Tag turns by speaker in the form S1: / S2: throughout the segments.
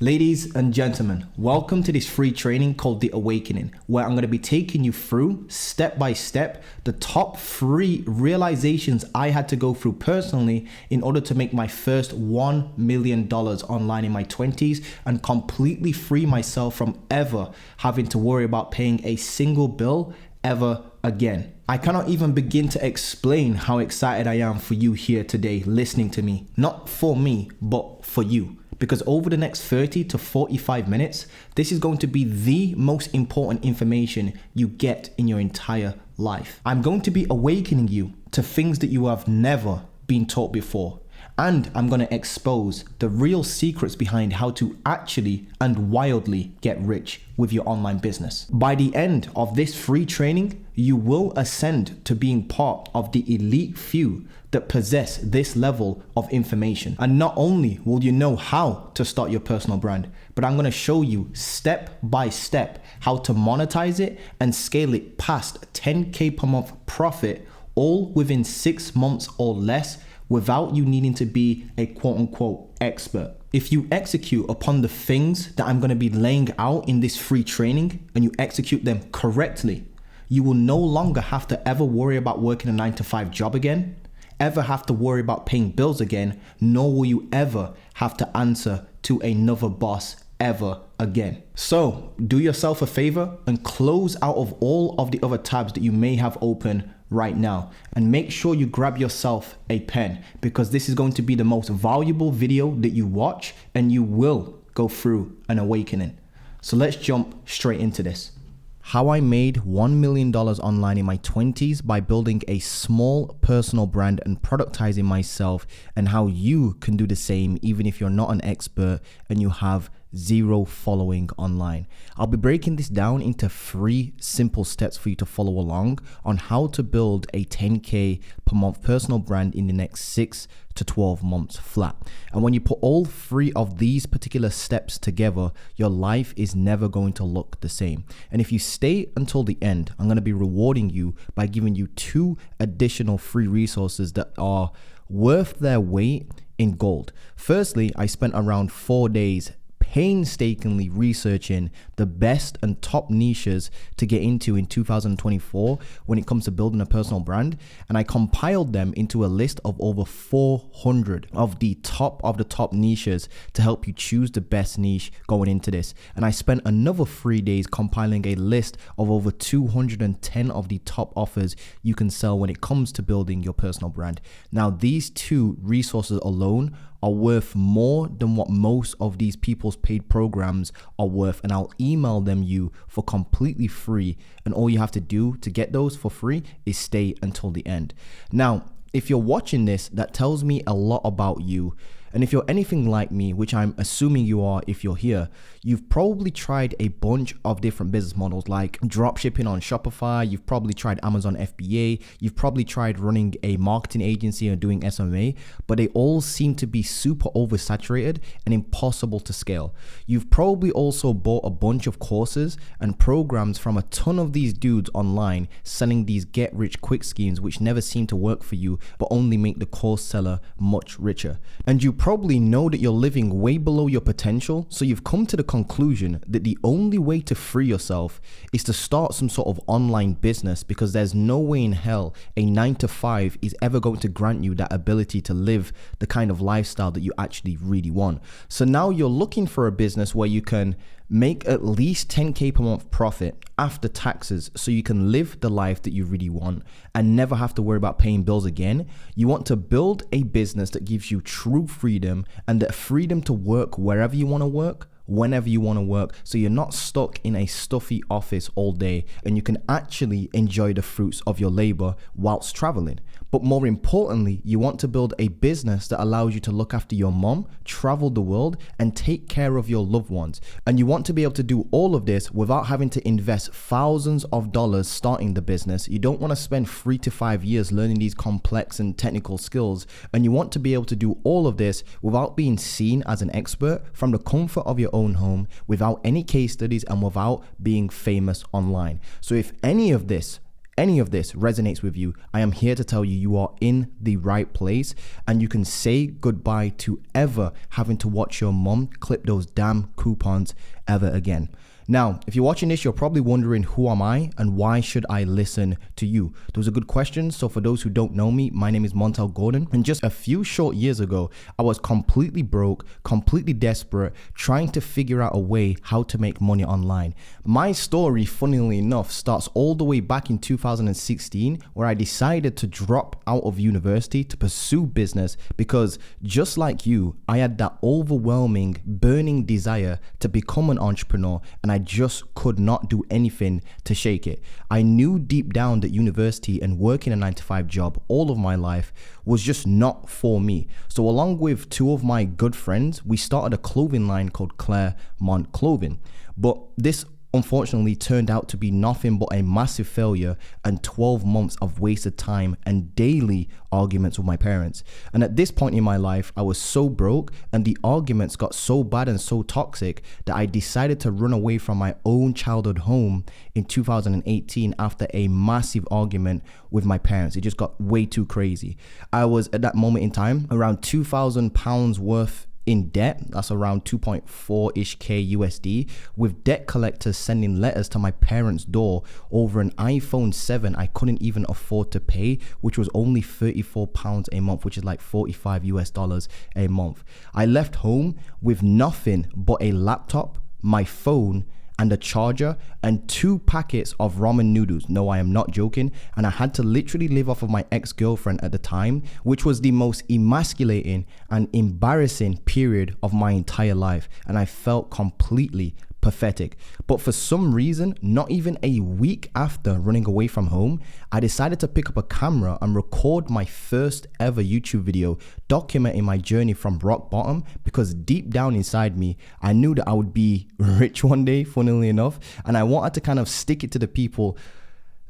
S1: Ladies and gentlemen, welcome to this free training called The Awakening, where I'm going to be taking you through step by step the top 3 realizations I had to go through personally in order to make my first $1 million online in my 20s and completely free myself from ever having to worry about paying a single bill ever again. I cannot even begin to explain how excited I am for you here today listening to me. Not for me, but for you. Because over the next 30 to 45 minutes, this is going to be the most important information you get in your entire life. I'm going to be awakening you to things that you have never been taught before. And I'm going to expose the real secrets behind how to actually and wildly get rich with your online business. By the end of this free training, you will ascend to being part of the elite few that possess this level of information. And not only will you know how to start your personal brand, but I'm going to show you step by step how to monetize it and scale it past 10K per month profit, all within 6 months or less, without you needing to be a quote-unquote expert. If you execute upon the things that I'm going to be laying out in this free training and you execute them correctly, you will no longer have to ever worry about working a 9-to-5 job again, ever have to worry about paying bills again, nor will you ever have to answer to another boss ever again. So do yourself a favor and close out of all of the other tabs that you may have open right now, and make sure you grab yourself a pen, because this is going to be the most valuable video that you watch and you will go through an awakening. So let's jump straight into this. How I made $1 million online in my 20s by building a small personal brand and productizing myself, and how you can do the same even if you're not an expert and you have zero following online. I'll be breaking this down into 3 simple steps for you to follow along on how to build a 10K per month personal brand in the next 6 to 12 months flat. And when you put all 3 of these particular steps together, your life is never going to look the same. And if you stay until the end, I'm going to be rewarding you by giving you 2 additional free resources that are worth their weight in gold. Firstly, I spent around 4 days painstakingly researching the best and top niches to get into in 2024 when it comes to building a personal brand, and I compiled them into a list of over 400 of the top niches to help you choose the best niche going into this. And I spent another 3 days compiling a list of over 210 of the top offers you can sell when it comes to building your personal brand. Now, these 2 resources alone are worth more than what most of these people's paid programs are worth, and I'll email them you for completely free, and all you have to do to get those for free is stay until the end. Now, if you're watching this, that tells me a lot about you. And if you're anything like me, which I'm assuming you are if you're here, you've probably tried a bunch of different business models like dropshipping on Shopify. You've probably tried Amazon FBA. You've probably tried running a marketing agency or doing SMA, but they all seem to be super oversaturated and impossible to scale. You've probably also bought a bunch of courses and programs from a ton of these dudes online selling these get rich quick schemes, which never seem to work for you, but only make the course seller much richer. And you probably know that you're living way below your potential, so you've come to the conclusion that the only way to free yourself is to start some sort of online business, because there's no way in hell a 9-to-5 is ever going to grant you that ability to live the kind of lifestyle that you actually really want. So now you're looking for a business where you can make at least 10K per month profit after taxes, so you can live the life that you really want and never have to worry about paying bills again. You want to build a business that gives you true freedom, and that freedom to work wherever you want to work, whenever you want to work, so you're not stuck in a stuffy office all day, and you can actually enjoy the fruits of your labor whilst traveling. But more importantly, you want to build a business that allows you to look after your mom, travel the world, and take care of your loved ones. And you want to be able to do all of this without having to invest thousands of dollars starting the business. You don't want to spend 3 to 5 years learning these complex and technical skills. And you want to be able to do all of this without being seen as an expert from the comfort of your own home, without any case studies, and without being famous online. So if any of this any of this resonates with you, I am here to tell you you are in the right place, and you can say goodbye to ever having to watch your mom clip those damn coupons ever again. Now, if you're watching this, you're probably wondering, who am I and why should I listen to you? Those are good questions. So for those who don't know me, my name is Montel Gordon. And just a few short years ago, I was completely broke, completely desperate, trying to figure out a way how to make money online. My story, funnily enough, starts all the way back in 2016, where I decided to drop out of university to pursue business because, just like you, I had that overwhelming, burning desire to become an entrepreneur, and I just could not do anything to shake it. I knew deep down that university and working a 9-to-5 job all of my life was just not for me. So along with two of my good friends, we started a clothing line called Claremont Clothing. But this unfortunately turned out to be nothing but a massive failure and 12 months of wasted time and daily arguments with my parents. And at this point in my life, I was so broke and the arguments got so bad and so toxic that I decided to run away from my own childhood home in 2018 after a massive argument with my parents. It just got way too crazy. I was at that moment in time around £2,000 worth in debt. That's around 2.4-ish K USD, with debt collectors sending letters to my parents' door over an iPhone 7 I couldn't even afford to pay, which was only £34 a month, which is like $45 a month. I left home with nothing but a laptop, my phone, and a charger and 2 packets of ramen noodles. No, I am not joking. And I had to literally live off of my ex-girlfriend at the time, which was the most emasculating and embarrassing period of my entire life. And I felt completely pathetic. But for some reason, not even a week after running away from home, I decided to pick up a camera and record my first ever YouTube video documenting my journey from rock bottom, because deep down inside me, I knew that I would be rich one day, funnily enough, and I wanted to kind of stick it to the people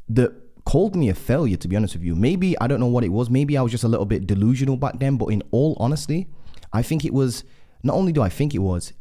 S1: that called me a failure, to be honest with you. Maybe, I don't know what it was, maybe I was just a little bit delusional back then, but in all honesty, I think it was, not only do I think it was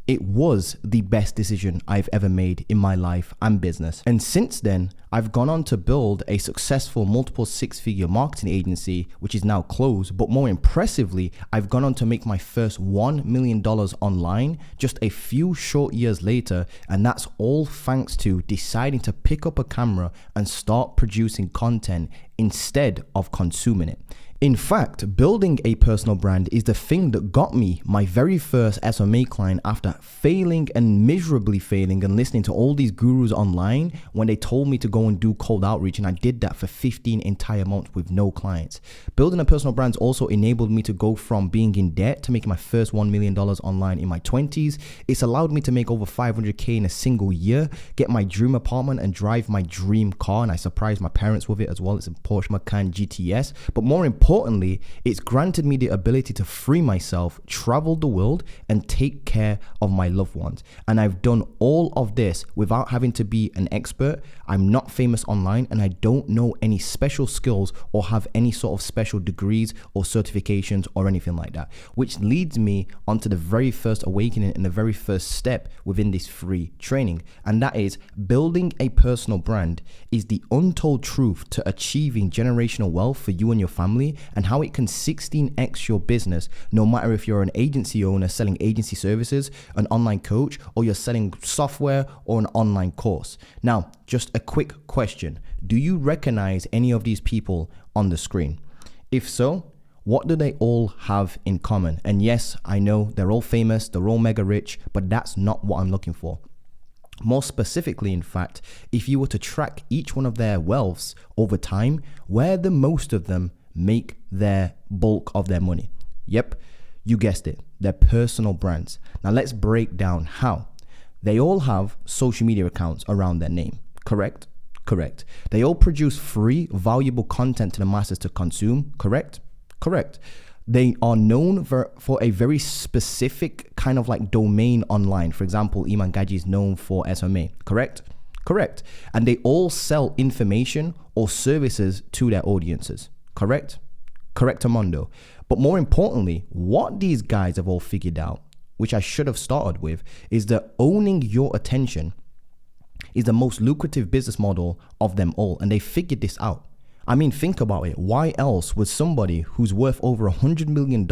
S1: the best decision I've ever made in my life and business. And since then, I've gone on to build a successful multiple 6-figure marketing agency, which is now closed. But more impressively, I've gone on to make my first $1 million online just a few short years later. And that's all thanks to deciding to pick up a camera and start producing content instead of consuming it. In fact, building a personal brand is the thing that got me my very first SMA client after failing and miserably failing and listening to all these gurus online when they told me to go and do cold outreach, and I did that for 15 entire months with no clients. Building a personal brand also enabled me to go from being in debt to making my first $1 million online in my 20s. It's allowed me to make over 500K in a single year, get my dream apartment and drive my dream car, and I surprised my parents with it as well. It's a Porsche Macan GTS. But more importantly, it's granted me the ability to free myself, travel the world, and take care of my loved ones. And I've done all of this without having to be an expert. I'm not famous online, and I don't know any special skills or have any sort of special degrees or certifications or anything like that, which leads me onto the very first awakening and the very first step within this free training. And that is, building a personal brand is the untold truth to achieving generational wealth for you and your family, and how it can 16x your business, no matter if you're an agency owner selling agency services, an online coach, or you're selling software or an online course. Now, just a quick question. Do you recognize any of these people on the screen? If so, what do they all have in common? And yes, I know they're all famous, they're all mega rich, but that's not what I'm looking for. More specifically, in fact, if you were to track each one of their wealths over time, where the most of them make their bulk of their money. Yep, you guessed it, their personal brands. Now let's break down how. They all have social media accounts around their name, correct? Correct. They all produce free, valuable content to the masses to consume, correct? Correct. They are known for a very specific kind of like domain online. For example, Iman Gaji is known for SMA, correct? Correct. And they all sell information or services to their audiences. Correct? Correctamundo. But more importantly, what these guys have all figured out, which I should have started with, is that owning your attention is the most lucrative business model of them all. And they figured this out. I mean, think about it. Why else would somebody who's worth over $100 million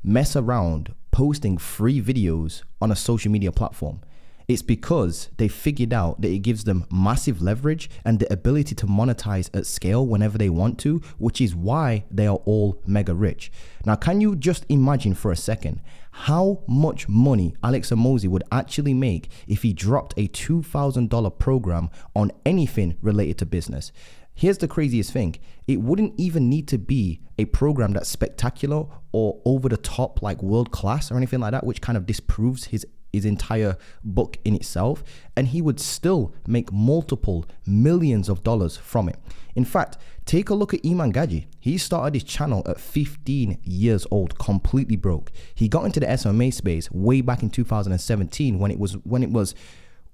S1: mess around posting free videos on a social media platform? It's because they figured out that it gives them massive leverage and the ability to monetize at scale whenever they want to, which is why they are all mega rich. Now, can you just imagine for a second how much money Alex Hormozi would actually make if he dropped a $2,000 program on anything related to business? Here's the craziest thing. It wouldn't even need to be a program that's spectacular or over the top, like world class or anything like that, which kind of disproves his entire book in itself, and he would still make multiple millions of dollars from it. In fact, take a look at Iman Gadzhi. He started his channel at 15 years old, completely broke. He got into the SMA space way back in 2017 when it was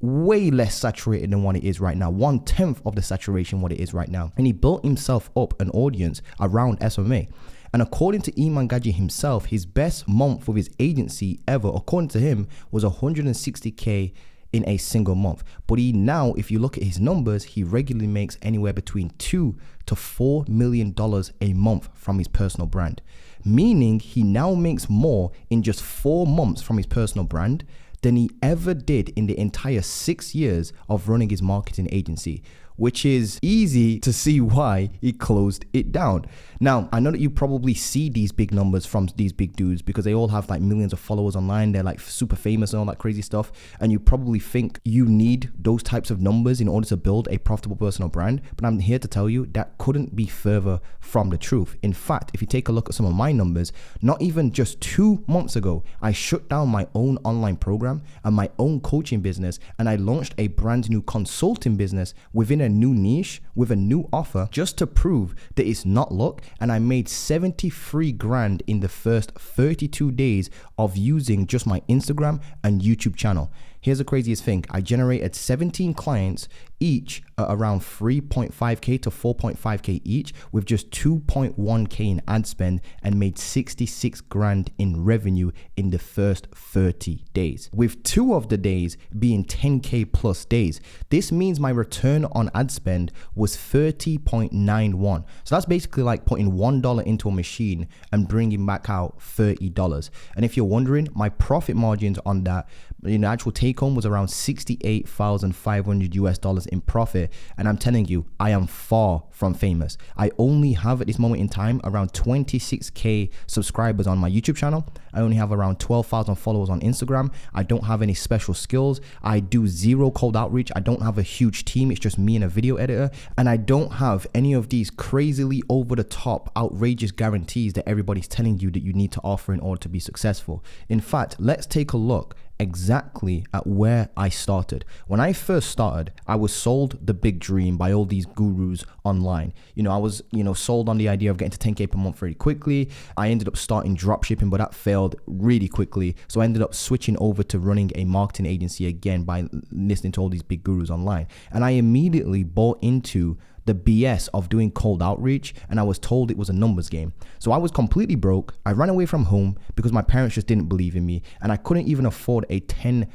S1: way less saturated than what it is right now, 1/10 of the saturation what it is right now, and he built himself up an audience around SMA. And according to Iman Gadzhi himself, his best month with his agency ever, according to him, was 160K in a single month. But he now, if you look at his numbers, he regularly makes anywhere between $2 to $4 million a month from his personal brand. Meaning he now makes more in just 4 months from his personal brand than he ever did in the entire 6 years of running his marketing agency, which is easy to see why he closed it down. Now, I know that you probably see these big numbers from these big dudes because they all have like millions of followers online. They're like super famous and all that crazy stuff. And you probably think you need those types of numbers in order to build a profitable personal brand. But I'm here to tell you that couldn't be further from the truth. In fact, if you take a look at some of my numbers, not even just 2 months ago, I shut down my own online program and my own coaching business. And I launched a brand new consulting business within a new niche with a new offer just to prove that it's not luck. And I made 73 grand in the first 32 days of using just my Instagram and YouTube channel. Here's the craziest thing. I generated 17 clients, each at around 3.5K to 4.5K each, with just 2.1K in ad spend, and made 66 grand in revenue in the first 30 days, with 2 of the days being 10K plus days. This means my return on ad spend was 30.91. So that's basically like putting $1 into a machine and bringing back out $30. And if you're wondering, my profit margins on that, the actual take home was around $68,500 in profit. And I'm telling you, I am far from famous. I only have at this moment in time around 26K subscribers on my YouTube channel. I only have around 12,000 followers on Instagram. I don't have any special skills. I do zero cold outreach. I don't have a huge team. It's just me and a video editor. And I don't have any of these crazily over the top, outrageous guarantees that everybody's telling you that you need to offer in order to be successful. In fact, let's take a look exactly at where I started. When I first started, I was sold the big dream by all these gurus online. I was, sold on the idea of getting to 10K per month very quickly. I ended up starting drop shipping, but that failed really quickly. So I ended up switching over to running a marketing agency again by listening to all these big gurus online. And I immediately bought into the BS of doing cold outreach, and I was told it was a numbers game. So I was completely broke. I ran away from home because my parents just didn't believe in me, and I couldn't even afford a $10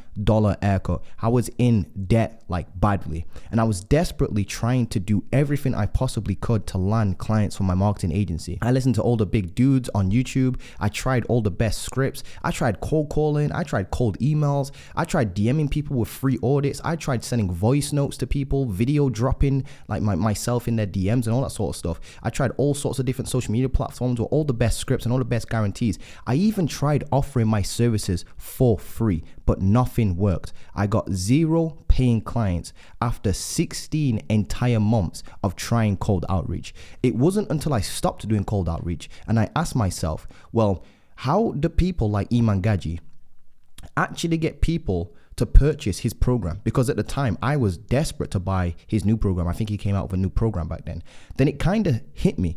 S1: haircut. I was in debt like badly, and I was desperately trying to do everything I possibly could to land clients for my marketing agency. I listened to all the big dudes on YouTube. I tried all the best scripts. I tried cold calling. I tried cold emails. I tried DMing people with free audits. I tried sending voice notes to people, video dropping like myself in their DMs and all that sort of stuff. I tried all sorts of different social media platforms with all the best scripts and all the best guarantees. I even tried offering my services for free, but nothing worked. I got 0 paying clients after 16 entire months of trying cold outreach. It wasn't until I stopped doing cold outreach and I asked myself, well, how do people like Iman Gadzhi actually get people to purchase his program? Because at the time I was desperate to buy his new program. I think he came out with a new program back then. Then it kind of hit me.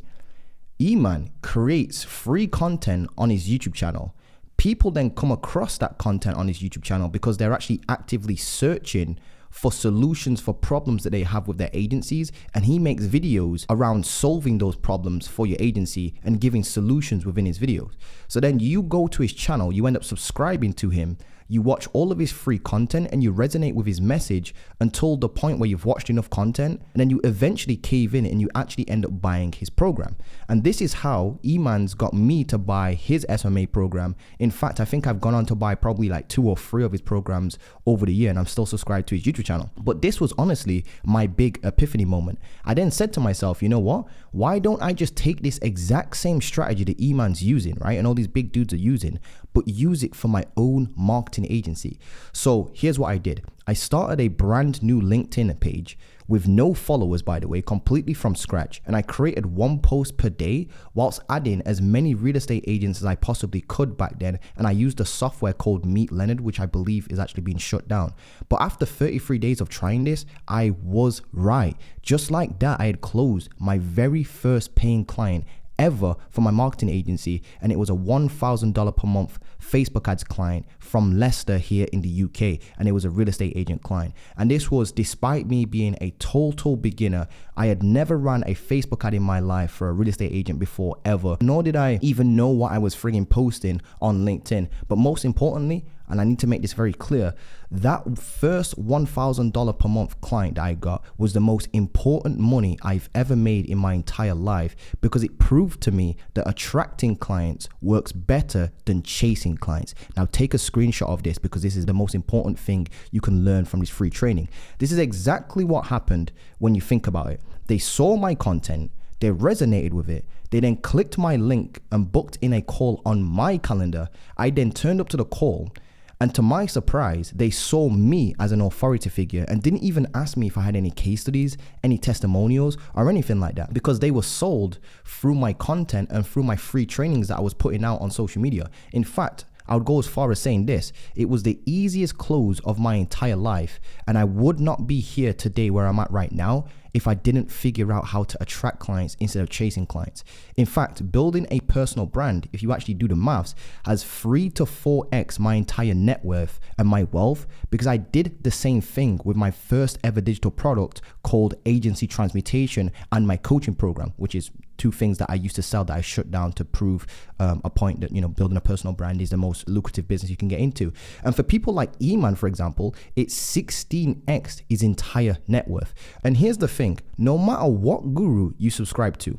S1: Iman creates free content on his YouTube channel. People then come across that content on his YouTube channel because they're actually actively searching for solutions for problems that they have with their agencies, and he makes videos around solving those problems for your agency and giving solutions within his videos. So then you go to his channel, you end up subscribing to him, You watch all of his free content and you resonate with his message until the point where you've watched enough content, and then you eventually cave in and you actually end up buying his program. And this is how Eman's got me to buy his SMA program. In fact, I think I've gone on to buy probably like 2 or 3 of his programs over the year, and I'm still subscribed to his YouTube channel. But this was honestly my big epiphany moment. I then said to myself, you know what? Why don't I just take this exact same strategy that Eman's using, right? And all these big dudes are using, but use it for my own marketing agency. So here's what I did. I started a brand new LinkedIn page with no followers, by the way, completely from scratch. And I created 1 post per day whilst adding as many real estate agents as I possibly could back then. And I used a software called Meet Leonard, which I believe is actually being shut down. But after 33 days of trying this, I was right. Just like that, I had closed my very first paying client ever for my marketing agency, and it was a $1,000 per month Facebook ads client from Leicester here in the UK, and it was a real estate agent client. And this was despite me being a total beginner. I had never ran a Facebook ad in my life for a real estate agent before ever, nor did I even know what I was frigging posting on LinkedIn. But most importantly, and I need to make this very clear, that first $1,000 per month client that I got was the most important money I've ever made in my entire life, because it proved to me that attracting clients works better than chasing clients. Now take a screenshot of this, because this is the most important thing you can learn from this free training. This is exactly what happened when you think about it. They saw my content, they resonated with it. They then clicked my link and booked in a call on my calendar. I then turned up to the call, and to my surprise, they saw me as an authority figure and didn't even ask me if I had any case studies, any testimonials, or anything like that, because they were sold through my content and through my free trainings that I was putting out on social media. In fact, I would go as far as saying this: it was the easiest close of my entire life, and I would not be here today where I'm at right now if I didn't figure out how to attract clients instead of chasing clients. In fact, building a personal brand, if you actually do the maths, has 3 to 4x my entire net worth and my wealth, because I did the same thing with my first ever digital product called Agency Transmutation and my coaching program, which is 2 things that I used to sell that I shut down to prove a point that, you know, building a personal brand is the most lucrative business you can get into. And for people like Eman, for example, it's 16x his entire net worth. And here's the thing: no matter what guru you subscribe to,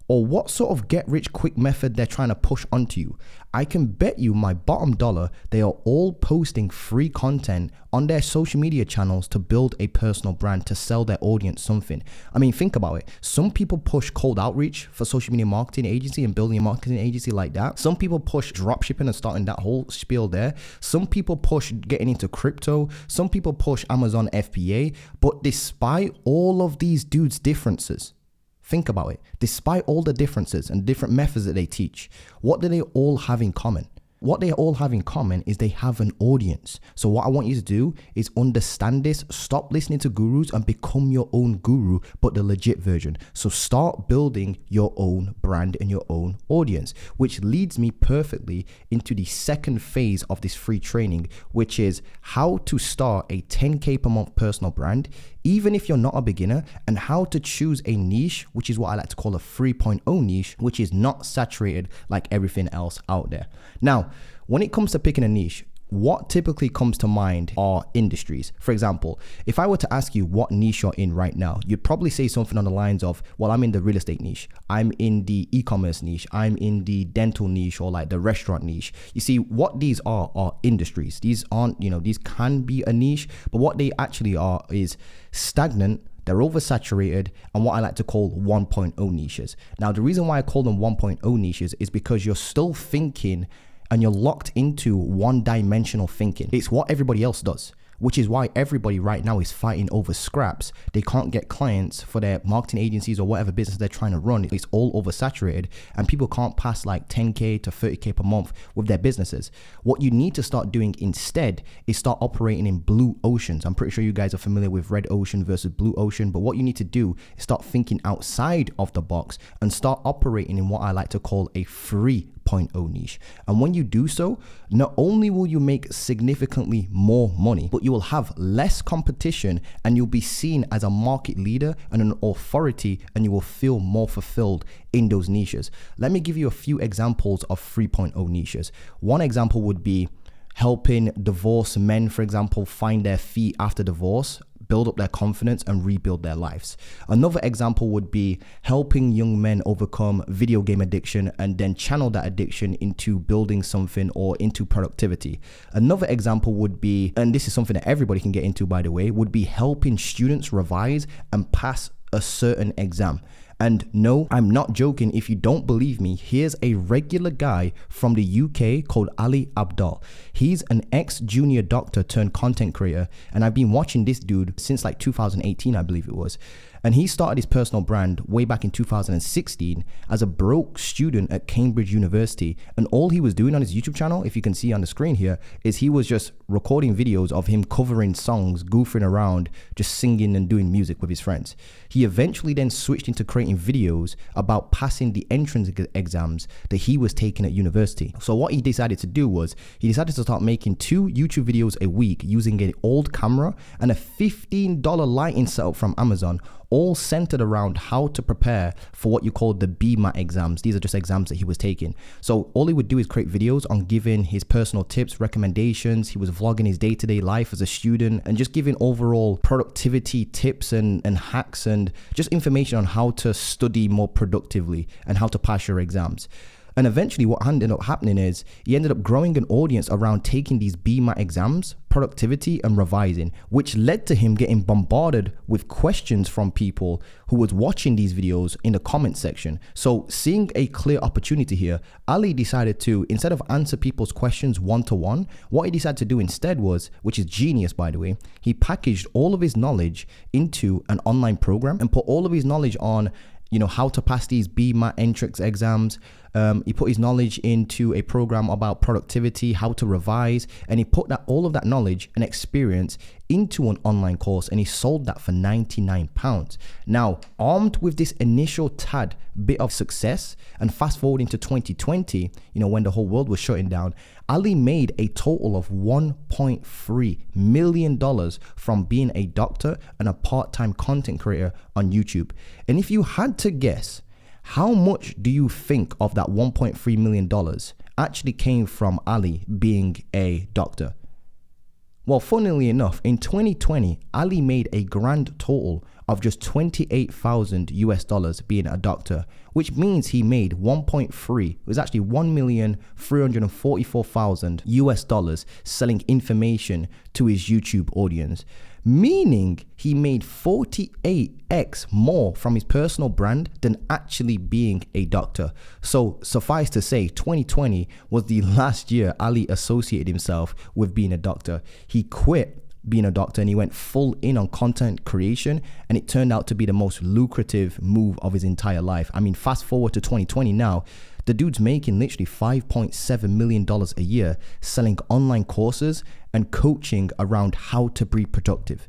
S1: or what sort of get rich quick method they're trying to push onto you, I can bet you my bottom dollar they are all posting free content on their social media channels to build a personal brand, to sell their audience something. I mean, think about it. Some people push cold outreach for social media marketing agency and building a marketing agency like that. Some people push dropshipping and starting that whole spiel there. Some people push getting into crypto. Some people push Amazon FBA. But despite all of these dudes' differences, think about it. Despite all the differences and different methods that they teach, what do they all have in common? What they all have in common is they have an audience. So what I want you to do is understand this, stop listening to gurus and become your own guru, but the legit version. So start building your own brand and your own audience, which leads me perfectly into the second phase of this free training, which is how to start a 10K per month personal brand, even if you're not a beginner, and how to choose a niche, which is what I like to call a 3.0 niche, which is not saturated like everything else out there. Now, when it comes to picking a niche, what typically comes to mind are industries. For example, if I were to ask you what niche you're in right now, you'd probably say something on the lines of, well, I'm in the real estate niche, I'm in the e-commerce niche, I'm in the dental niche, or like the restaurant niche. You see, what these are industries. These aren't, these can be a niche, but what they actually are is stagnant, they're oversaturated, and what I like to call 1.0 niches. Now, the reason why I call them 1.0 niches is because you're still thinking and you're locked into one-dimensional thinking. It's what everybody else does, which is why everybody right now is fighting over scraps. They can't get clients for their marketing agencies or whatever business they're trying to run. It's all oversaturated, and people can't pass like 10K to 30K per month with their businesses. What you need to start doing instead is start operating in blue oceans. I'm pretty sure you guys are familiar with red ocean versus blue ocean, but what you need to do is start thinking outside of the box and start operating in what I like to call a 3.0 niche. And when you do so, not only will you make significantly more money, but you will have less competition, and you'll be seen as a market leader and an authority, and you will feel more fulfilled in those niches. Let me give you a few examples of 3.0 niches. One example would be helping divorced men, for example, find their feet after divorce, build up their confidence and rebuild their lives. Another example would be helping young men overcome video game addiction and then channel that addiction into building something or into productivity. Another example would be, and this is something that everybody can get into by the way, would be helping students revise and pass a certain exam. And no, I'm not joking. If you don't believe me, here's a regular guy from the UK called Ali Abdal. He's an ex-junior doctor turned content creator. And I've been watching this dude since like 2018, I believe it was. And he started his personal brand way back in 2016 as a broke student at Cambridge University. And all he was doing on his YouTube channel, if you can see on the screen here, is he was just recording videos of him covering songs, goofing around, just singing and doing music with his friends. He eventually then switched into creating videos about passing the entrance exams that he was taking at university. So what he decided to do was he decided to start making 2 YouTube videos a week using an old camera and a $15 lighting setup from Amazon, all centered around how to prepare for what you call the BMAT exams. These are just exams that he was taking. So all he would do is create videos on giving his personal tips, recommendations. He was vlogging his day-to-day life as a student and just giving overall productivity tips and hacks and just information on how to study more productively and how to pass your exams. And eventually what ended up happening is he ended up growing an audience around taking these BMAT exams, productivity and revising, which led to him getting bombarded with questions from people who was watching these videos in the comment section. So seeing a clear opportunity here, Ali decided to, instead of answer people's questions one-to-one, what he decided to do instead was, which is genius by the way, he packaged all of his knowledge into an online program and put all of his knowledge on how to pass these BMAT entrance exams. He put his knowledge into a program about productivity, how to revise, and he put all of that knowledge and experience into an online course, and he sold that for £99. Now, armed with this initial tad bit of success, and fast forward into 2020, when the whole world was shutting down, Ali made a total of $1.3 million from being a doctor and a part-time content creator on YouTube. And if you had to guess, how much do you think of that $1.3 million actually came from Ali being a doctor? Well, funnily enough, in 2020, Ali made a grand total of just $28,000 being a doctor, which means he made 1.3, it was actually $1,344,000 selling information to his YouTube audience, meaning he made 48x more from his personal brand than actually being a doctor. So suffice to say, 2020 was the last year Ali associated himself with being a doctor. He quit being a doctor and he went full in on content creation, and it turned out to be the most lucrative move of his entire life. I mean, fast forward to 2020 now, the dude's making literally $5.7 million a year selling online courses and coaching around how to be productive.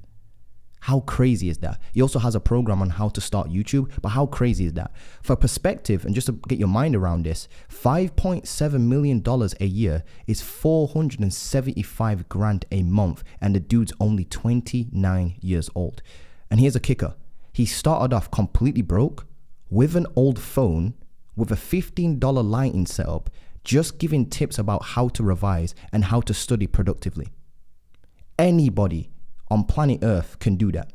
S1: How crazy is that? He also has a program on how to start YouTube, but how crazy is that? For perspective, and just to get your mind around this, $5.7 million a year is $475,000 a month, and the dude's only 29 years old. And here's a kicker. He started off completely broke with an old phone, with a $15 lighting setup, just giving tips about how to revise and how to study productively. Anybody on planet Earth can do that.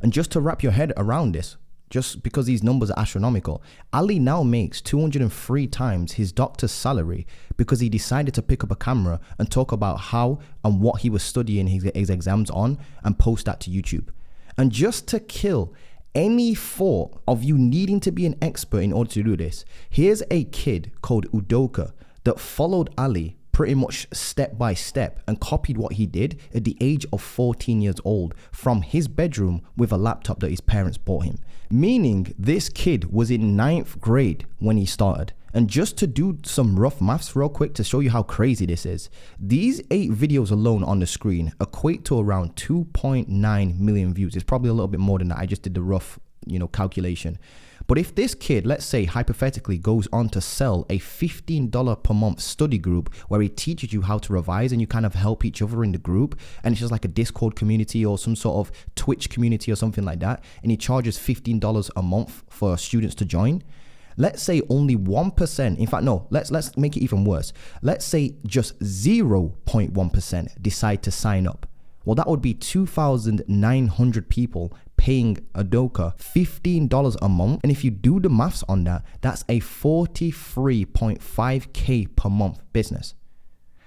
S1: And just to wrap your head around this, just because these numbers are astronomical, Ali now makes 203 times his doctor's salary because he decided to pick up a camera and talk about how and what he was studying his exams on and post that to YouTube. And just to kill any thought of you needing to be an expert in order to do this, here's a kid called Udoka that followed Ali pretty much step by step and copied what he did at the age of 14 years old from his bedroom with a laptop that his parents bought him. Meaning this kid was in 9th grade when he started. And just to do some rough maths real quick to show you how crazy this is, these 8 videos alone on the screen equate to around 2.9 million views. It's probably a little bit more than that. I just did the rough, calculation. But if this kid, let's say hypothetically, goes on to sell a $15 per month study group where he teaches you how to revise and you kind of help each other in the group, and it's just like a Discord community or some sort of Twitch community or something like that, and he charges $15 a month for students to join, let's say only 1%, in fact, no, let's make it even worse. Let's say just 0.1% decide to sign up. Well, that would be 2,900 people paying Adoka $15 a month. And if you do the maths on that, that's a 43.5K per month business.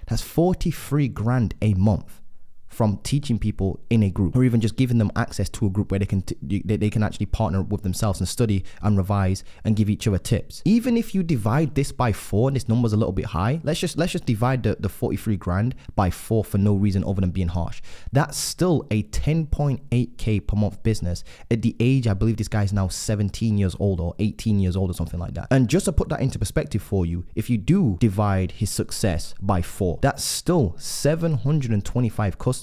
S1: That's 43 grand a month from teaching people in a group, or even just giving them access to a group where they can actually partner with themselves and study and revise and give each other tips. Even if you divide this by 4, and this number's a little bit high, let's just divide the 43 grand by 4 for no reason other than being harsh. That's still a 10.8K per month business at the age, I believe this guy's now 17 years old or 18 years old or something like that. And just to put that into perspective for you, if you do divide his success by 4, that's still 725 customers.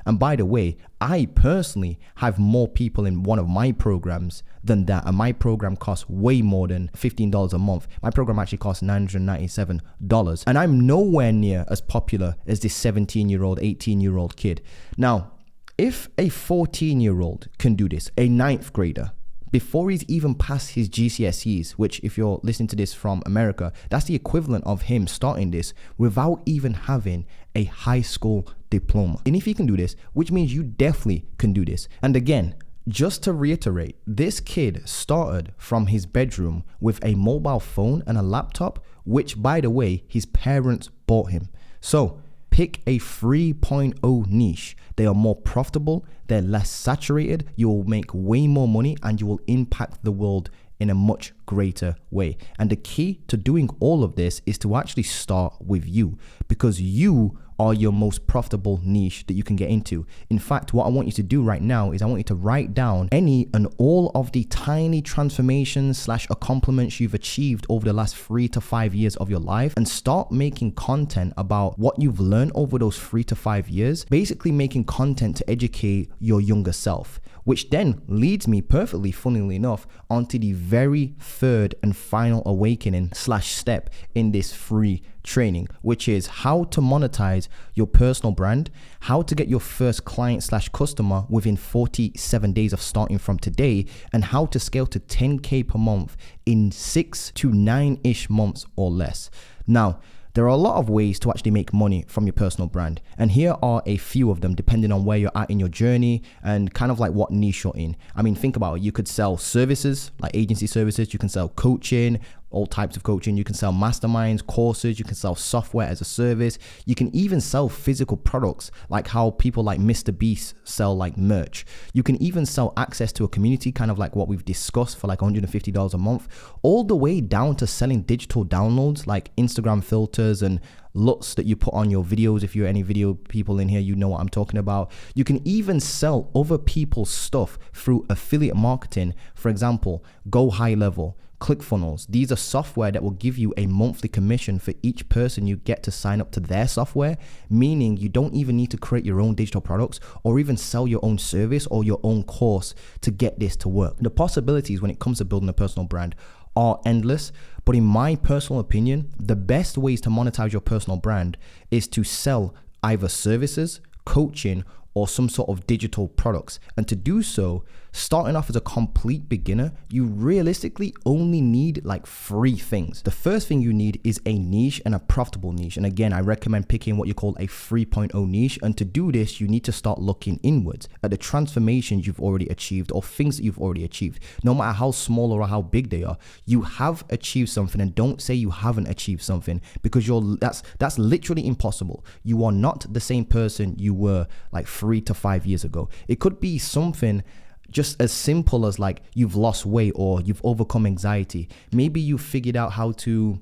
S1: And by the way, I personally have more people in one of my programs than that, and my program costs way more than $15 a month. My program actually costs $997, and I'm nowhere near as popular as this 17-year-old, 18-year-old kid. Now, if a 14-year-old can do this, a 9th grader, before he's even passed his GCSEs, which if you're listening to this from America, that's the equivalent of him starting this without even having a high school diploma. And if he can do this, which means you definitely can do this. And again, just to reiterate, this kid started from his bedroom with a mobile phone and a laptop, which by the way, his parents bought him. So pick a 3.0 niche. They are more profitable, they're less saturated, you will make way more money, and you will impact the world in a much greater way. And the key to doing all of this is to actually start with you, because you are your most profitable niche that you can get into. In fact, what I want you to do right now is I want you to write down any and all of the tiny transformations / accomplishments you've achieved over the last 3 to 5 years of your life, and start making content about what you've learned over those 3 to 5 years, basically making content to educate your younger self, which then leads me perfectly, funnily enough, onto the very third and final awakening / step in this free training, which is how to monetize your personal brand, how to get your first client / customer within 47 days of starting from today, and how to scale to 10K per month in 6 to 9-ish months or less. Now, there are a lot of ways to actually make money from your personal brand, and here are a few of them depending on where you're at in your journey and kind of like what niche you're in. I mean, think about it. You could sell services like agency services, you can sell coaching, all types of coaching, you can sell masterminds, courses, you can sell software as a service, you can even sell physical products like how people like Mr. Beast sell like merch. You can even sell access to a community, kind of like what we've discussed, for like $150 a month, all the way down to selling digital downloads like Instagram filters and LUTs that you put on your videos. If you're any video people in here, you know what I'm talking about. You can even sell other people's stuff through affiliate marketing. For example, Go High Level, ClickFunnels. These are software that will give you a monthly commission for each person you get to sign up to their software, meaning you don't even need to create your own digital products or even sell your own service or your own course to get this to work. The possibilities when it comes to building a personal brand are endless, but in my personal opinion, the best ways to monetize your personal brand is to sell either services, coaching, or some sort of digital products. And to do so, starting off as a complete beginner, you realistically only need like 3 things. The first thing you need is a niche, and a profitable niche. And again, I recommend picking what you call a 3.0 niche. And to do this, you need to start looking inwards at the transformations you've already achieved or things that you've already achieved. No matter how small or how big they are, you have achieved something, and don't say you haven't achieved something, because that's literally impossible. You are not the same person you were like 3 to 5 years ago. It could be something just as simple as like you've lost weight or you've overcome anxiety. Maybe you figured out how to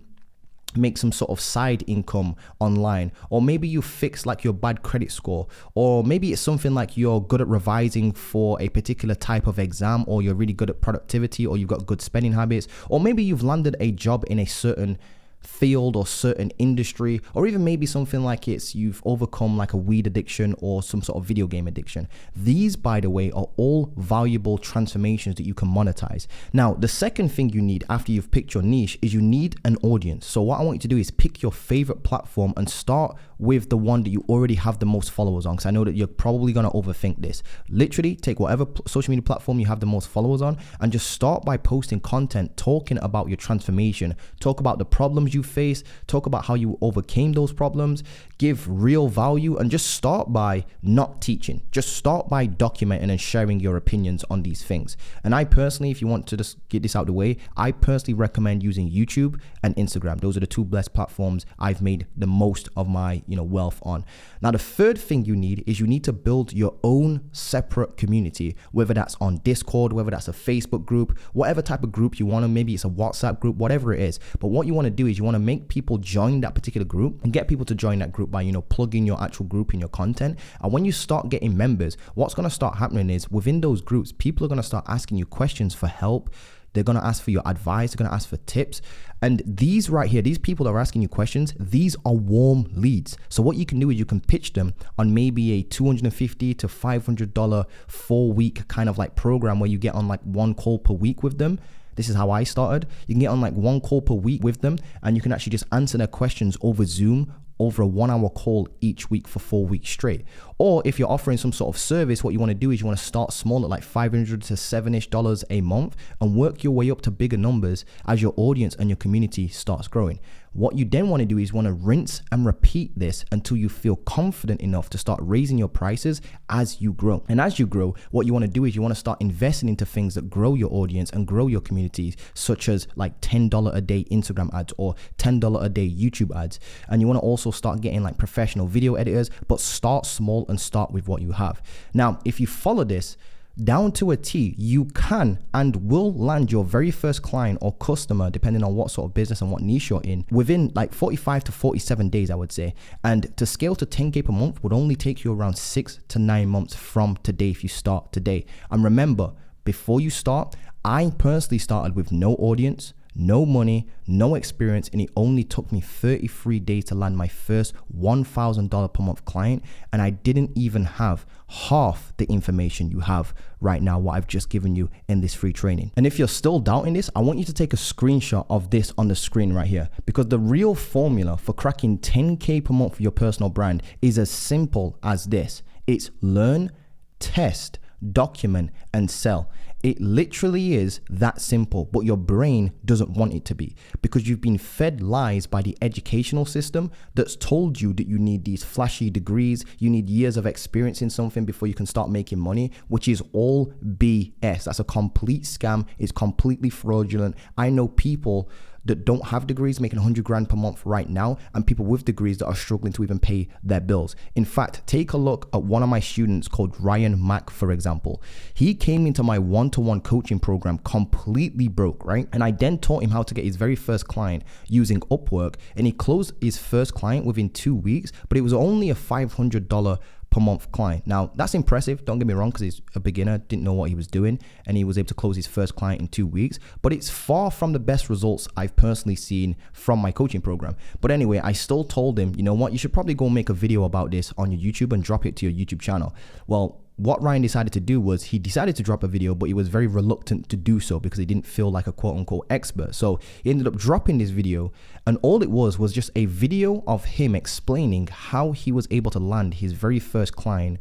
S1: make some sort of side income online, or maybe you fix like your bad credit score, or maybe it's something like you're good at revising for a particular type of exam, or you're really good at productivity, or you've got good spending habits, or maybe you've landed a job in a certain field or certain industry, or even maybe something like you've overcome like a weed addiction or some sort of video game addiction. These, by the way, are all valuable transformations that you can monetize. Now, the second thing you need after you've picked your niche is you need an audience. So what I want you to do is pick your favorite platform and start with the one that you already have the most followers on, because I know that you're probably going to overthink this. Literally take whatever social media platform you have the most followers on and just start by posting content talking about your transformation, talk about the problems you face, talk about how you overcame those problems, give real value, and just start by not teaching. Just start by documenting and sharing your opinions on these things. And I personally, if you want to just get this out of the way, I personally recommend using YouTube and Instagram. Those are the two best platforms I've made the most of my wealth on. Now, the third thing you need is you need to build your own separate community, whether that's on Discord, whether that's a Facebook group, whatever type of group you want to, maybe it's a WhatsApp group, whatever it is. But what you want to do is you want to make people join that particular group and get people to join that group by, plugging your actual group in your content. And when you start getting members, what's going to start happening is within those groups, people are going to start asking you questions for help. They're going to ask for your advice. They're going to ask for tips. And these right here, these people that are asking you questions, these are warm leads. So what you can do is you can pitch them on maybe a $250 to $500 4-week kind of like program where you get on like 1 call per week with them. This is how I started. You can get on like 1 call per week with them, and you can actually just answer their questions over Zoom, over a 1-hour call each week for 4 weeks straight. Or if you're offering some sort of service, what you want to do is you want to start small at like $500 to $7-ish a month and work your way up to bigger numbers as your audience and your community starts growing. What you then want to do is want to rinse and repeat this until you feel confident enough to start raising your prices as you grow. And as you grow, what you want to do is you want to start investing into things that grow your audience and grow your community, such as like $10 a day Instagram ads or $10 a day YouTube ads. And you want to also start getting like professional video editors, but start small and start with what you have. Now, if you follow this down to a T, you can and will land your very first client or customer, depending on what sort of business and what niche you're in, within like 45 to 47 days, I would say. And to scale to 10K per month would only take you around 6 to 9 months from today if you start today. And remember, before you start, I personally started with no audience, no money, no experience, and it only took me 33 days to land my first $1,000 per month client. And I didn't even have half the information you have right now, what I've just given you in this free training. And if you're still doubting this, I want you to take a screenshot of this on the screen right here, because the real formula for cracking 10K per month for your personal brand is as simple as this. It's learn, test, document, and sell. It literally is that simple, but your brain doesn't want it to be, because you've been fed lies by the educational system that's told you that you need these flashy degrees, you need years of experience in something before you can start making money, which is all BS. That's a complete scam. It's completely fraudulent. I know people that don't have degrees making 100 grand per month right now, and people with degrees that are struggling to even pay their bills. In fact, take a look at one of my students called Ryan Mack, for example. He came into my one-to-one coaching program completely broke, right? And I then taught him how to get his very first client using Upwork, and he closed his first client within 2 weeks, but it was only a $500 per month client. Now, that's impressive, don't get me wrong, because he's a beginner, didn't know what he was doing, and he was able to close his first client in 2 weeks, but it's far from the best results I've personally seen from my coaching program. But anyway, I still told him, you know what, you should probably go make a video about this on your YouTube and drop it to your YouTube channel. Well, what Ryan decided to do was he decided to drop a video, but he was very reluctant to do so because he didn't feel like a quote unquote expert. So he ended up dropping this video, and all it was just a video of him explaining how he was able to land his very first client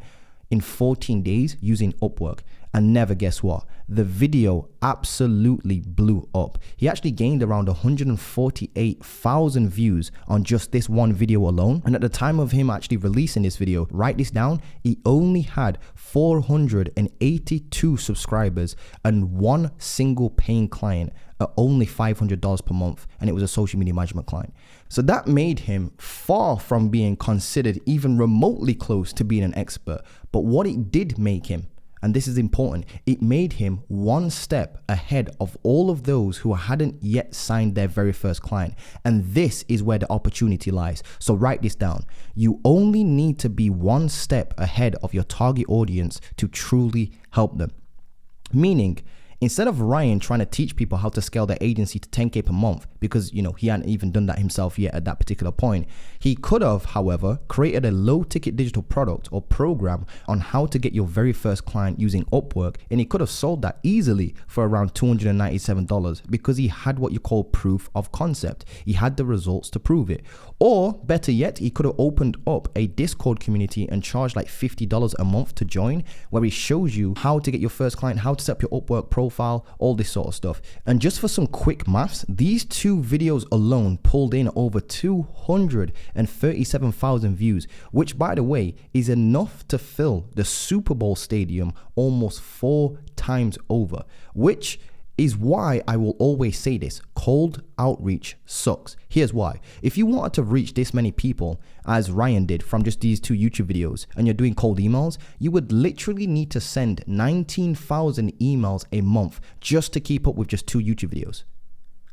S1: in 14 days using Upwork. And never guess what? The video absolutely blew up. He actually gained around 148,000 views on just this one video alone. And at the time of him actually releasing this video, write this down, he only had 482 subscribers and one single paying client at only $500 per month, and it was a social media management client. So that made him far from being considered even remotely close to being an expert. But what it did make him, and this is important, it made him one step ahead of all of those who hadn't yet signed their very first client. And this is where the opportunity lies. So write this down. You only need to be one step ahead of your target audience to truly help them. Meaning, Instead of Ryan trying to teach people how to scale their agency to 10K per month, because he hadn't even done that himself yet at that particular point, he could have, however, created a low ticket digital product or program on how to get your very first client using Upwork, and he could have sold that easily for around $297 because he had what you call proof of concept. He had the results to prove it. Or better yet, he could have opened up a Discord community and charged like $50 a month to join, where he shows you how to get your first client, how to set up your Upwork profile, all this sort of stuff. And just for some quick maths, these two videos alone pulled in over 237,000 views, which by the way is enough to fill the Super Bowl stadium almost 4 times over, which is why I will always say this: cold outreach sucks. Here's why. If you wanted to reach this many people as Ryan did from just these 2 YouTube videos, and you're doing cold emails, you would literally need to send 19,000 emails a month just to keep up with just 2 YouTube videos.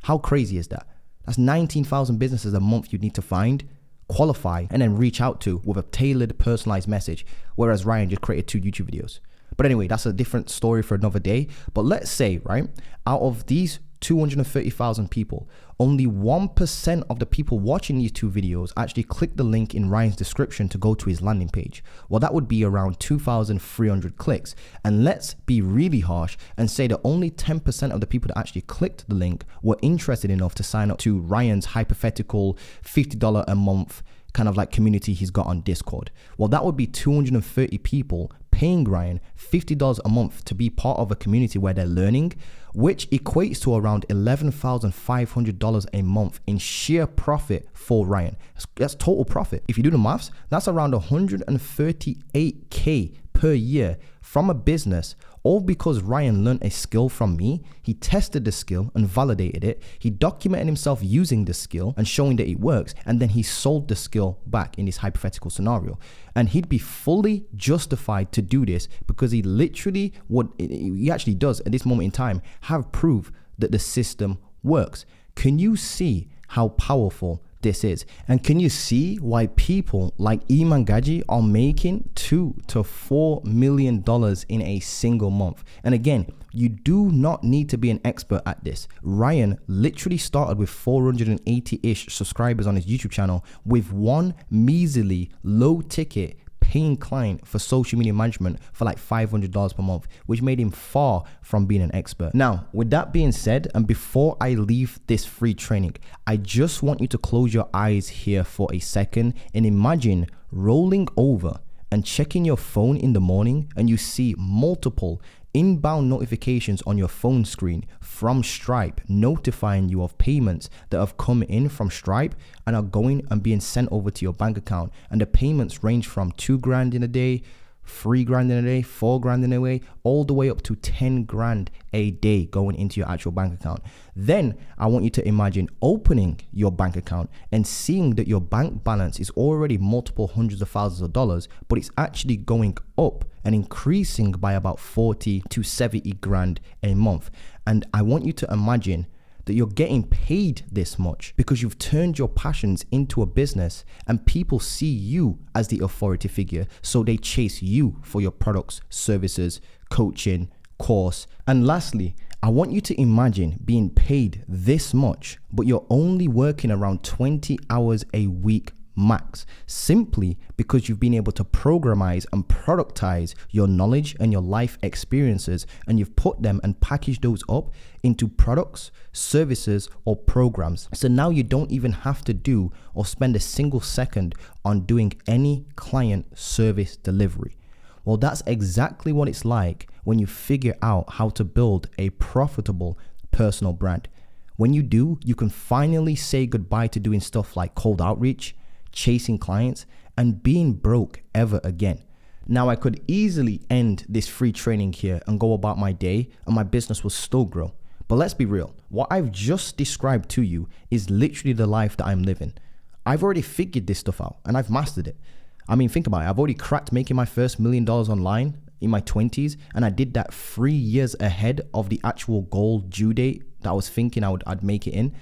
S1: How crazy is that? That's 19,000 businesses a month you'd need to find, qualify, and then reach out to with a tailored, personalized message, whereas Ryan just created 2 YouTube videos. But anyway, that's a different story for another day. But let's say, right, out of these 230,000 people, only 1% of the people watching these 2 videos actually click the link in Ryan's description to go to his landing page. Well, that would be around 2,300 clicks. And let's be really harsh and say that only 10% of the people that actually clicked the link were interested enough to sign up to Ryan's hypothetical $50 a month kind of like community he's got on Discord. Well, that would be 230 people paying Ryan $50 a month to be part of a community where they're learning, which equates to around $11,500 a month in sheer profit for Ryan. That's total profit. If you do the maths, that's around $138K per year from a business, all because Ryan learned a skill from me. He tested the skill and validated it. He documented himself using the skill and showing that it works, and then he sold the skill back in this hypothetical scenario. And he'd be fully justified to do this because he actually does at this moment in time have proof that the system works. Can you see how powerful this is? And can you see why people like Iman Gaji are making $2 to $4 million in a single month? And again, you do not need to be an expert at this. Ryan literally started with 480-ish subscribers on his YouTube channel with one measly low ticket paying client for social media management for like $500 per month, which made him far from being an expert. Now, with that being said, and before I leave this free training, I just want you to close your eyes here for a second and imagine rolling over and checking your phone in the morning and you see multiple inbound notifications on your phone screen from Stripe notifying you of payments that have come in from Stripe and are going and being sent over to your bank account. And the payments range from $2,000 in a day, $3,000 in a day, $4,000 in a day, all the way up to $10,000 a day going into your actual bank account. Then I want you to imagine opening your bank account and seeing that your bank balance is already multiple hundreds of thousands of dollars, but it's actually going up and increasing by about 40 to 70 grand a month. And I want you to imagine that you're getting paid this much because you've turned your passions into a business and people see you as the authority figure, so they chase you for your products, services, coaching, course. And lastly, I want you to imagine being paid this much, but you're only working around 20 hours a week max, simply because you've been able to programize and productize your knowledge and your life experiences, and you've put them and packaged those up into products, services, or programs. So now you don't even have to do or spend a single second on doing any client service delivery. Well, that's exactly what it's like when you figure out how to build a profitable personal brand. When you do, you can finally say goodbye to doing stuff like cold outreach, chasing clients, and being broke ever again. Now, I could easily end this free training here and go about my day and my business will still grow. But let's be real. What I've just described to you is literally the life that I'm living. I've already figured this stuff out and I've mastered it. I mean, think about it. I've already cracked making my first $1 million online in my 20s, and I did that 3 years ahead of the actual goal due date that I was thinking I'd make it in.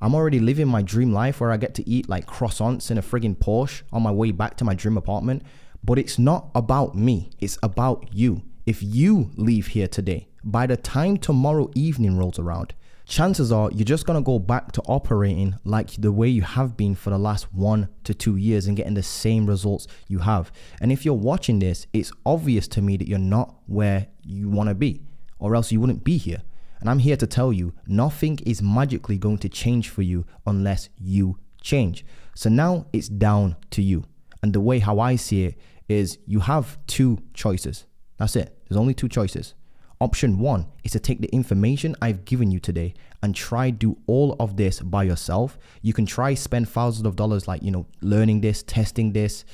S1: I'm already living my dream life where I get to eat like croissants in a friggin' Porsche on my way back to my dream apartment. But it's not about me. It's about you. if you leave here today, by the time tomorrow evening rolls around, chances are you're just going to go back to operating like the way you have been for the last 1 to 2 years and getting the same results you have. And if you're watching this, it's obvious to me that you're not where you want to be, or else you wouldn't be here. And I'm here to tell you, nothing is magically going to change for you unless you change. So now it's down to you. And the way how I see it is you have 2 choices. That's it. There's only 2 choices. Option 1 is to take the information I've given you today and try do all of this by yourself. You can try spend thousands of dollars like, learning this, testing this,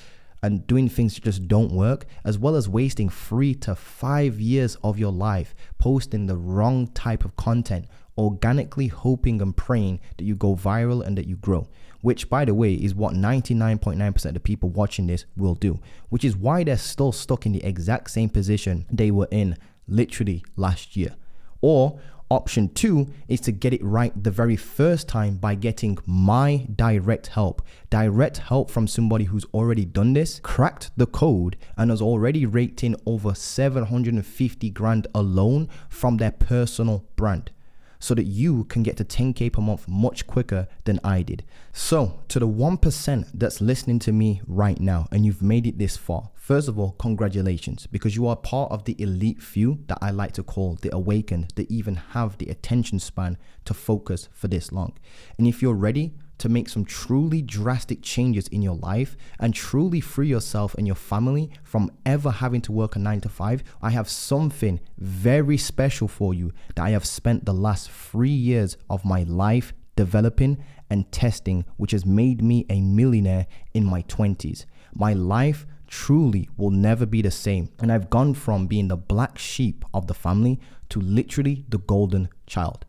S1: and doing things that just don't work, as well as wasting 3 to 5 years of your life posting the wrong type of content, organically hoping and praying that you go viral and that you grow, which, by the way, is what 99.9% of the people watching this will do, which is why they're still stuck in the exact same position they were in literally last year. Or option 2 is to get it right the very first time by getting my direct help from somebody who's already done this, cracked the code, and has already raked in over 750 grand alone from their personal brand, so that you can get to 10K per month much quicker than I did. So to the 1% that's listening to me right now and you've made it this far, first of all, congratulations, because you are part of the elite few that I like to call the awakened, that even have the attention span to focus for this long. And if you're ready to make some truly drastic changes in your life and truly free yourself and your family from ever having to work a 9 to 5, I have something very special for you that I have spent the last 3 years of my life developing and testing, which has made me a millionaire in my 20s. My life truly will never be the same. And I've gone from being the black sheep of the family to literally the golden child.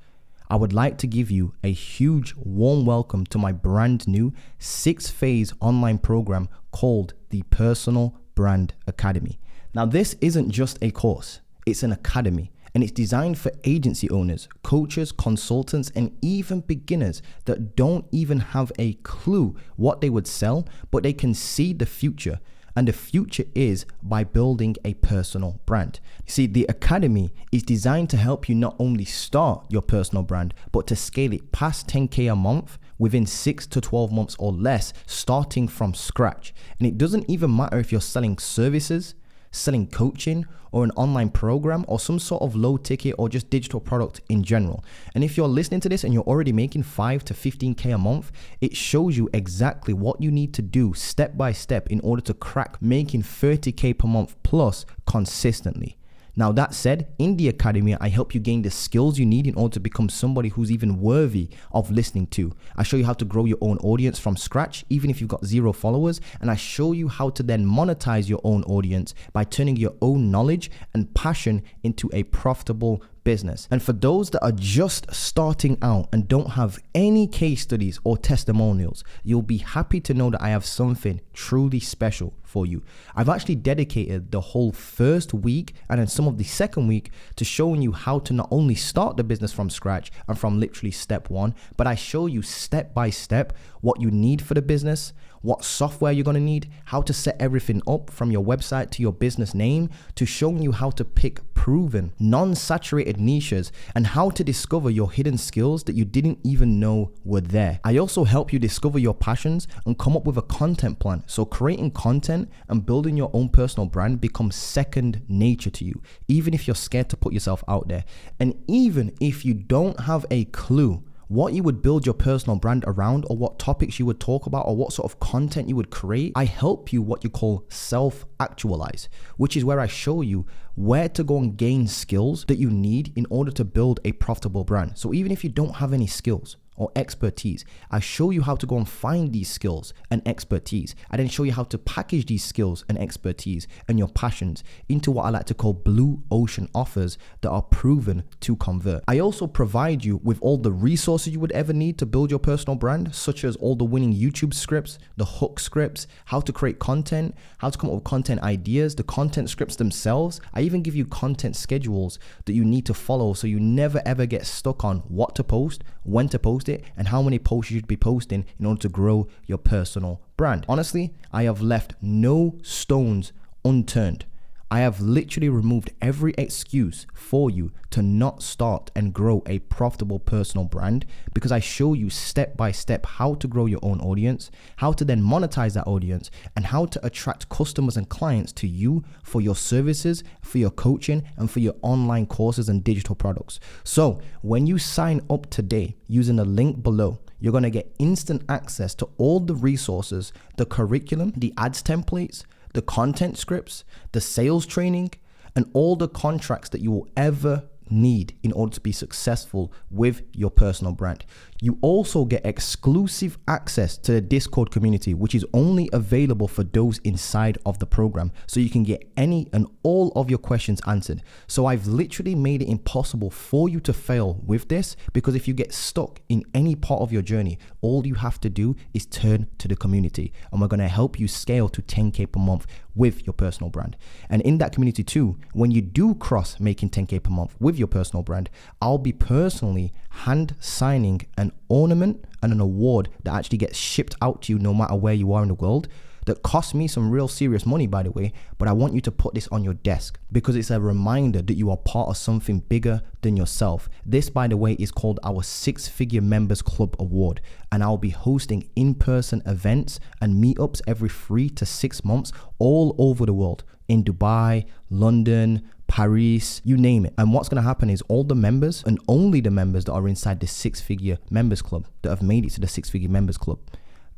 S1: I would like to give you a huge warm welcome to my brand new 6-phase online program called the Personal Brand Academy. Now, this isn't just a course, it's an academy, and it's designed for agency owners, coaches, consultants, and even beginners that don't even have a clue what they would sell, but they can see the future. And the future is by building a personal brand. See, the Academy is designed to help you not only start your personal brand, but to scale it past 10K a month within 6 to 12 months or less, starting from scratch. And it doesn't even matter if you're selling services, selling coaching, or an online program, or some sort of low ticket or just digital product in general. And if you're listening to this and you're already making 5 to 15K a month, it shows you exactly what you need to do step by step in order to crack making 30K per month plus consistently. Now, that said, in the Academy, I help you gain the skills you need in order to become somebody who's even worthy of listening to. I show you how to grow your own audience from scratch, even if you've got 0 followers. And I show you how to then monetize your own audience by turning your own knowledge and passion into a profitable business. And for those that are just starting out and don't have any case studies or testimonials, you'll be happy to know that I have something truly special for you. I've actually dedicated the whole first week and then some of the second week to showing you how to not only start the business from scratch and from literally step 1, but I show you step by step what you need for the business, what software you're going to need, how to set everything up from your website to your business name, to showing you how to pick proven, non-saturated niches, and how to discover your hidden skills that you didn't even know were there. I also help you discover your passions and come up with a content plan, so creating content and building your own personal brand becomes second nature to you, even if you're scared to put yourself out there. And even if you don't have a clue what you would build your personal brand around, or what topics you would talk about, or what sort of content you would create, I help you what you call self-actualize, which is where I show you where to go and gain skills that you need in order to build a profitable brand. So even if you don't have any skills or expertise, I show you how to go and find these skills and expertise. I then show you how to package these skills and expertise and your passions into what I like to call blue ocean offers that are proven to convert. I also provide you with all the resources you would ever need to build your personal brand, such as all the winning YouTube scripts, the hook scripts, how to create content, how to come up with content ideas, the content scripts themselves. I even give you content schedules that you need to follow so you never ever get stuck on what to post, when to post it, and how many posts you should be posting in order to grow your personal brand. Honestly, I have left no stones unturned. I have literally removed every excuse for you to not start and grow a profitable personal brand, because I show you step by step how to grow your own audience, how to then monetize that audience, and how to attract customers and clients to you for your services, for your coaching, and for your online courses and digital products. So when you sign up today using the link below, you're going to get instant access to all the resources, the curriculum, the ads templates, the content scripts, the sales training, and all the contracts that you will ever need in order to be successful with your personal brand. You also get exclusive access to the Discord community, which is only available for those inside of the program, so you can get any and all of your questions answered. So I've literally made it impossible for you to fail with this, because if you get stuck in any part of your journey, all you have to do is turn to the community, and we're going to help you scale to 10K per month with your personal brand. And in that community too, when you do cross making 10K per month with your personal brand, I'll be personally hand signing an ornament and an award that actually gets shipped out to you no matter where you are in the world, that costs me some real serious money, by the way, but I want you to put this on your desk because it's a reminder that you are part of something bigger than yourself. This, by the way, is called our 6-Figure Members Club Award, and I'll be hosting in-person events and meetups every 3 to 6 months all over the world, in Dubai, London, Paris, you name it. And what's going to happen is all the members, and only the members that are inside the 6-Figure Members Club, that have made it to the 6-Figure Members Club,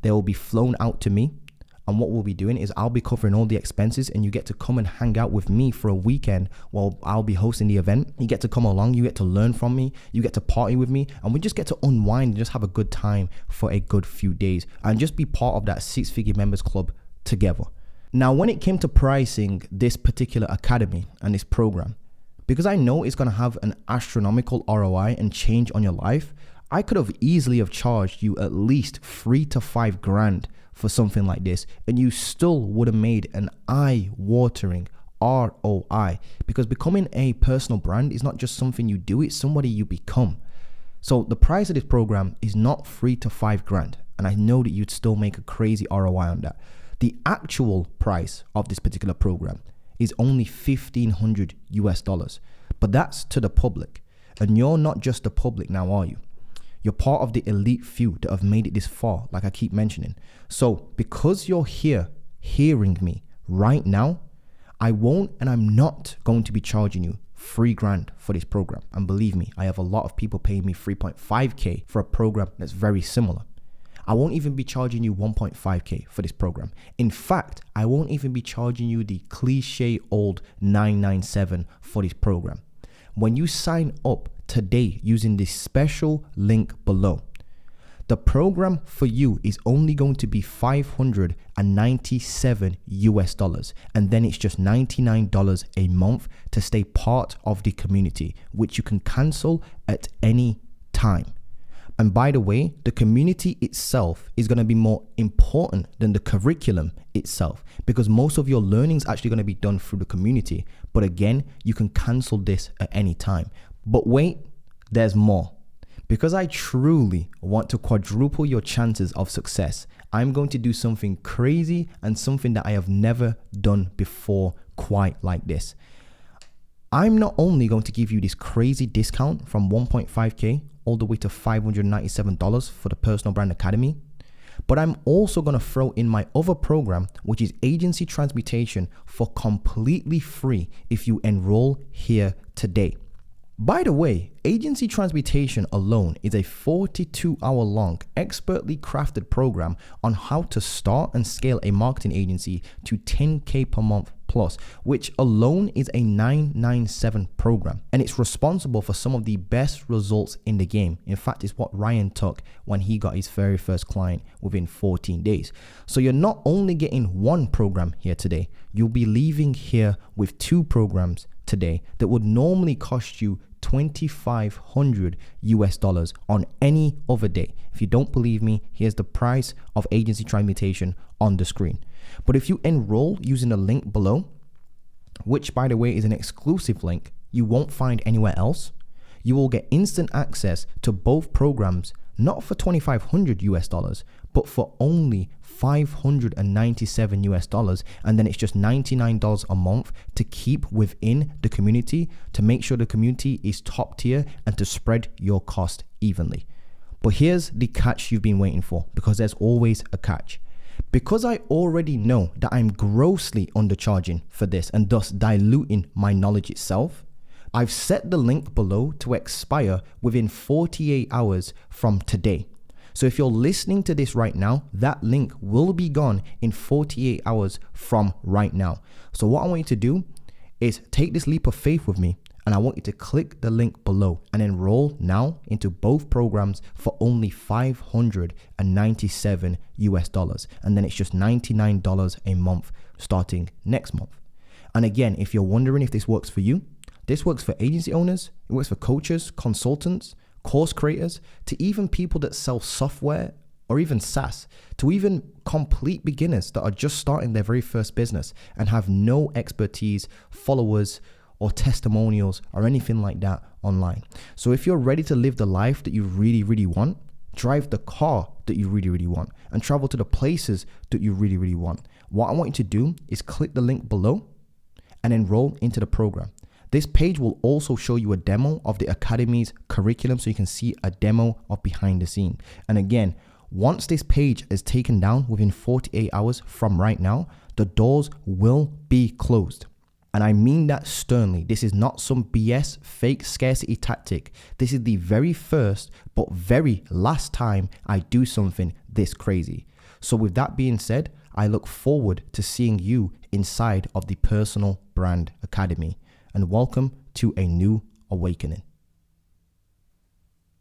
S1: they will be flown out to me. And what we'll be doing is I'll be covering all the expenses, and you get to come and hang out with me for a weekend while I'll be hosting the event. You get to come along, you get to learn from me, you get to party with me, and we just get to unwind and just have a good time for a good few days and just be part of that 6-Figure Members Club together. Now, when it came to pricing this particular academy and this program, because I know it's going to have an astronomical ROI and change on your life, I could have easily have charged you at least 3 to 5 grand for something like this, and you still would have made an eye-watering ROI, because becoming a personal brand is not just something you do, it's somebody you become. So the price of this program is not 3 to 5 grand, and I know that you'd still make a crazy ROI on that. The actual price of this particular program is only $1,500 but that's to the public, and you're not just the public now, are you? You're part of the elite few that have made it this far, like I keep mentioning. So because you're here hearing me right now, I won't and I'm not going to be charging you 3 grand for this program. And believe me, I have a lot of people paying me 3.5K for a program that's very similar. I won't even be charging you 1.5K for this program. In fact, I won't even be charging you the cliche old 997 for this program. When you sign up today using this special link below, the program for you is only going to be $597, and then it's just $99 a month to stay part of the community, which you can cancel at any time. And by the way, the community itself is going to be more important than the curriculum itself, because most of your learning is actually going to be done through the community. But again, you can cancel this at any time. But wait, there's more. Because I truly want to quadruple your chances of success, I'm going to do something crazy and something that I have never done before quite like this. I'm not only going to give you this crazy discount from 1.5K all the way to $597 for the Personal Brand Academy, but I'm also going to throw in my other program, which is Agency Transmutation, for completely free if you enroll here today. By the way, Agency Transmutation alone is a 42-hour-long, expertly crafted program on how to start and scale a marketing agency to 10K per month plus, which alone is a 997 program. And it's responsible for some of the best results in the game. In fact, it's what Ryan took when he got his very first client within 14 days. So you're not only getting one program here today, you'll be leaving here with 2 programs today that would normally cost you $2,500 on any other day. If you don't believe me, here's the price of Agency Transmutation on the screen. But if you enroll using the link below, which by the way is an exclusive link you won't find anywhere else, you will get instant access to both programs, not for $2,500, but for only $597 US, and then it's just $99 a month to keep within the community, to make sure the community is top tier and to spread your cost evenly. But here's the catch you've been waiting for, because there's always a catch. Because I already know that I'm grossly undercharging for this and thus diluting my knowledge itself, I've set the link below to expire within 48 hours from today. So if you're listening to this right now, that link will be gone in 48 hours from right now. So what I want you to do is take this leap of faith with me, and I want you to click the link below and enroll now into both programs for only $597 US. And then it's just $99 a month starting next month. And again, if you're wondering if this works for you, this works for agency owners, it works for coaches, consultants, course creators, to even people that sell software or even SaaS, to even complete beginners that are just starting their very first business and have no expertise, followers, or testimonials or anything like that online. So if you're ready to live the life that you really, really want, drive the car that you really, really want, and travel to the places that you really, really want, what I want you to do is click the link below and enroll into the program. This page will also show you a demo of the Academy's curriculum, so you can see a demo of behind the scene. And again, once this page is taken down within 48 hours from right now, the doors will be closed. And I mean that sternly. This is not some BS fake scarcity tactic. This is the very first but very last time I do something this crazy. So with that being said, I look forward to seeing you inside of the Personal Brand Academy. And welcome to a new awakening.